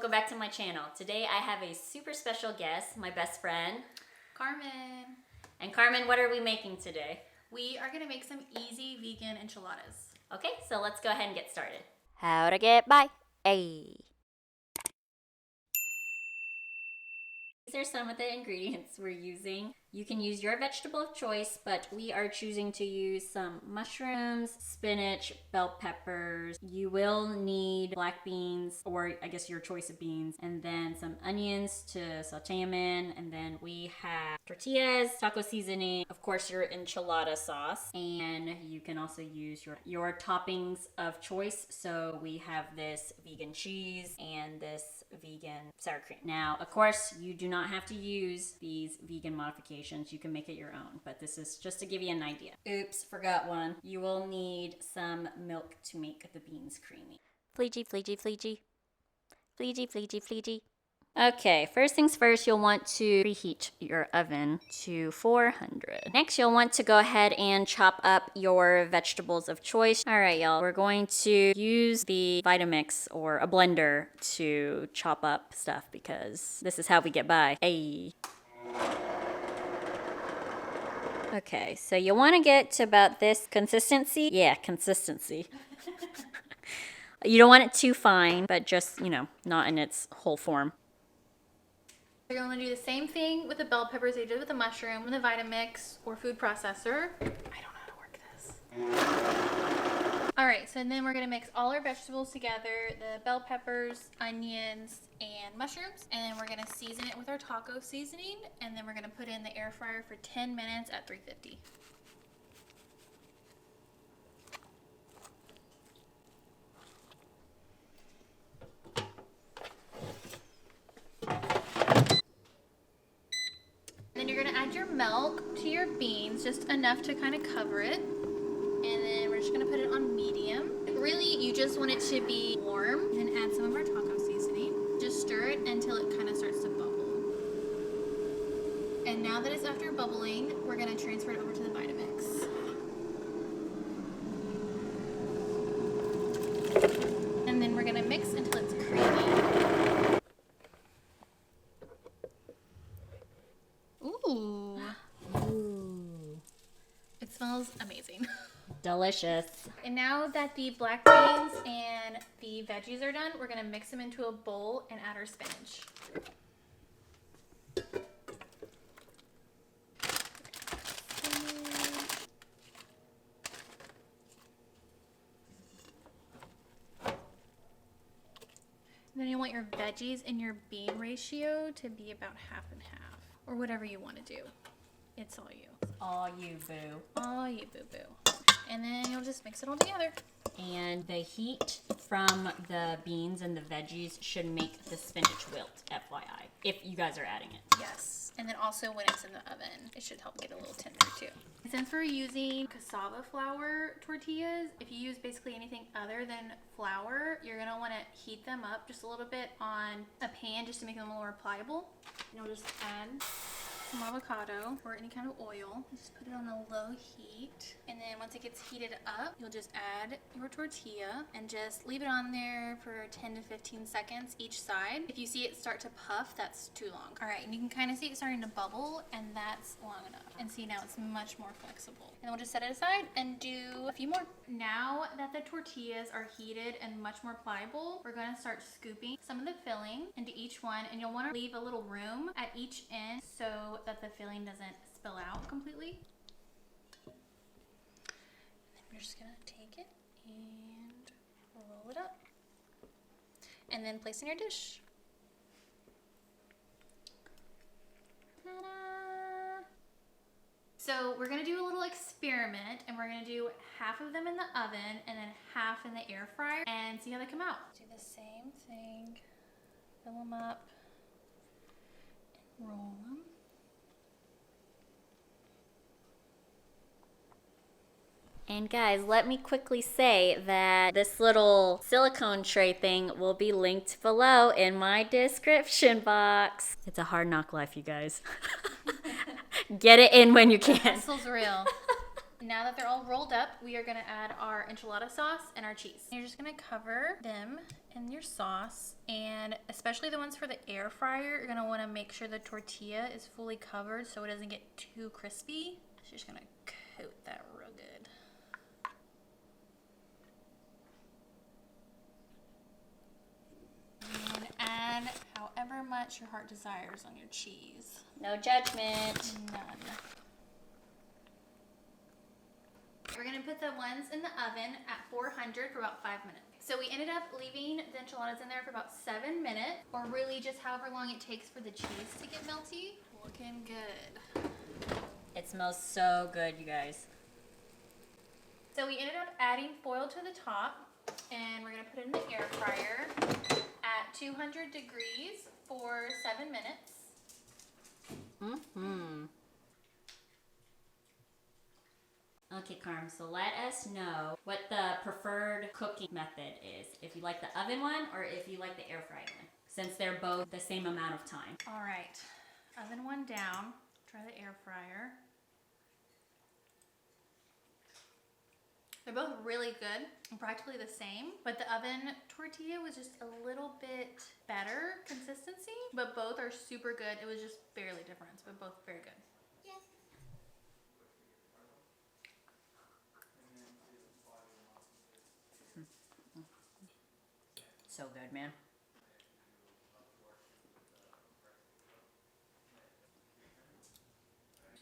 welcome back to my channel. Today I have a super special guest, my best friend, Carmen. And Carmen, what are we making today? We are gonna make some easy vegan enchiladas. Okay, so let's go ahead and get started. How to get by. Ay. These are some of the ingredients we're using. You can use your vegetable of choice, but we are choosing to use some mushrooms, spinach, bell peppers. You will need black beans, or I guess your choice of beans, and then some onions to saute them in. And then we have tortillas, taco seasoning, of course your enchilada sauce, and you can also use your toppings of choice. So we have this vegan cheese and this vegan sour cream. Now, of course, you do not have to use these vegan modifications. You can make it your own, but this is just to give you an idea. Oops, forgot one. You will need some milk to make the beans creamy. Fleegee, fleegee, fleegee. Fleegee, fleegee, fleegee. Okay, first things first, you'll want to preheat your oven to 400. Next, you'll want to go ahead and chop up your vegetables of choice. All right, y'all, we're going to use the Vitamix or a blender to chop up stuff because this is how we get by. Hey. Okay, so you want to get to about this consistency. Yeah, consistency. You don't want it too fine, but just, not in its whole form. You're going to do the same thing with the bell peppers that you did with the mushroom, with the Vitamix or food processor. I don't know how to work this. All right, so then we're going to mix all our vegetables together, the bell peppers, onions, and mushrooms. And then we're going to season it with our taco seasoning. And then we're going to put it in the air fryer for 10 minutes at 350. Then you're going to add your milk to your beans, just enough to kind of cover it. And then we're just going to put it on medium. Really, you just want it to be warm. Then add some of our taco seasoning. Just stir it until it kind of starts to bubble. And now that it's after bubbling, we're going to transfer it over to the Vitamix. And then we're going to mix until it's creamy. Ooh. It smells amazing. Delicious. And now that the black beans and the veggies are done, we're going to mix them into a bowl and add our spinach. And then you want your veggies and your bean ratio to be about half and half, or whatever you want to do. It's all you. All you, boo. All you, boo-boo. And then you'll just mix it all together. And the heat from the beans and the veggies should make the spinach wilt, FYI, if you guys are adding it. Yes. And then also when it's in the oven, it should help get a little tender too. And since we're using cassava flour tortillas, if you use basically anything other than flour, you're going to want to heat them up just a little bit on a pan just to make them a little more pliable. And you'll just add some avocado or any kind of oil. Just put it on a low heat. And then once it gets heated up, you'll just add your tortilla and just leave it on there for 10 to 15 seconds each side. If you see it start to puff, that's too long. All right, and you can kind of see it starting to bubble, and that's long enough. And see, now it's much more flexible. And we'll just set it aside and do a few more. Now that the tortillas are heated and much more pliable, we're going to start scooping some of the filling into each one, and you'll want to leave a little room at each end so that the filling doesn't spill out completely. And then we're just going to take it and roll it up. And then place in your dish. Ta-da! So we're going to do a little experiment, and we're going to do half of them in the oven and then half in the air fryer and see how they come out. Do the same thing. Fill them up and roll them. And guys, let me quickly say that this little silicone tray thing will be linked below in my description box. It's a hard knock life, you guys. Get it in when you can. Hustle's real. Now that they're all rolled up, we are gonna add our enchilada sauce and our cheese. You're just gonna cover them in your sauce, and especially the ones for the air fryer, you're gonna wanna make sure the tortilla is fully covered so it doesn't get too crispy. So you're just gonna coat that real good. And add however much your heart desires on your cheese. No judgment. None. We're gonna put the ones in the oven at 400 for about 5 minutes. So we ended up leaving the enchiladas in there for about 7 minutes, or really just however long it takes for the cheese to get melty. Looking good. It smells so good, you guys. So we ended up adding foil to the top, and we're gonna put it in the air fryer at 200 degrees for 7 minutes. Okay, Carm, so let us know what the preferred cooking method is. If you like the oven one or if you like the air fryer one, since they're both the same amount of time. All right, oven one down. Try the air fryer. They're both really good and practically the same, but the oven tortilla was just a little bit better consistency, but both are super good. It was just barely different, but both very good. So good, man.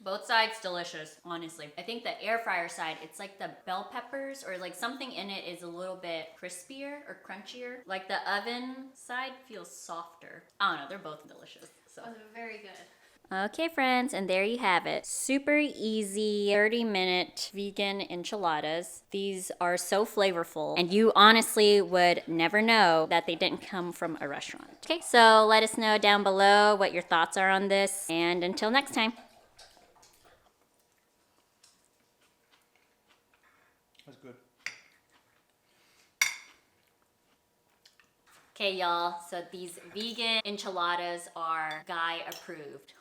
Both sides delicious, honestly. I think the air fryer side, it's like the bell peppers or like something in it is a little bit crispier or crunchier. Like the oven side feels softer. I don't know, they're both delicious. So Both are very good. okay, friends, and there you have it. Super easy 30-minute vegan enchiladas. These are so flavorful, and you honestly would never know that they didn't come from a restaurant. Okay, so let us know down below what your thoughts are on this, and until next time. That's good. Okay, y'all, so these vegan enchiladas are Guy approved.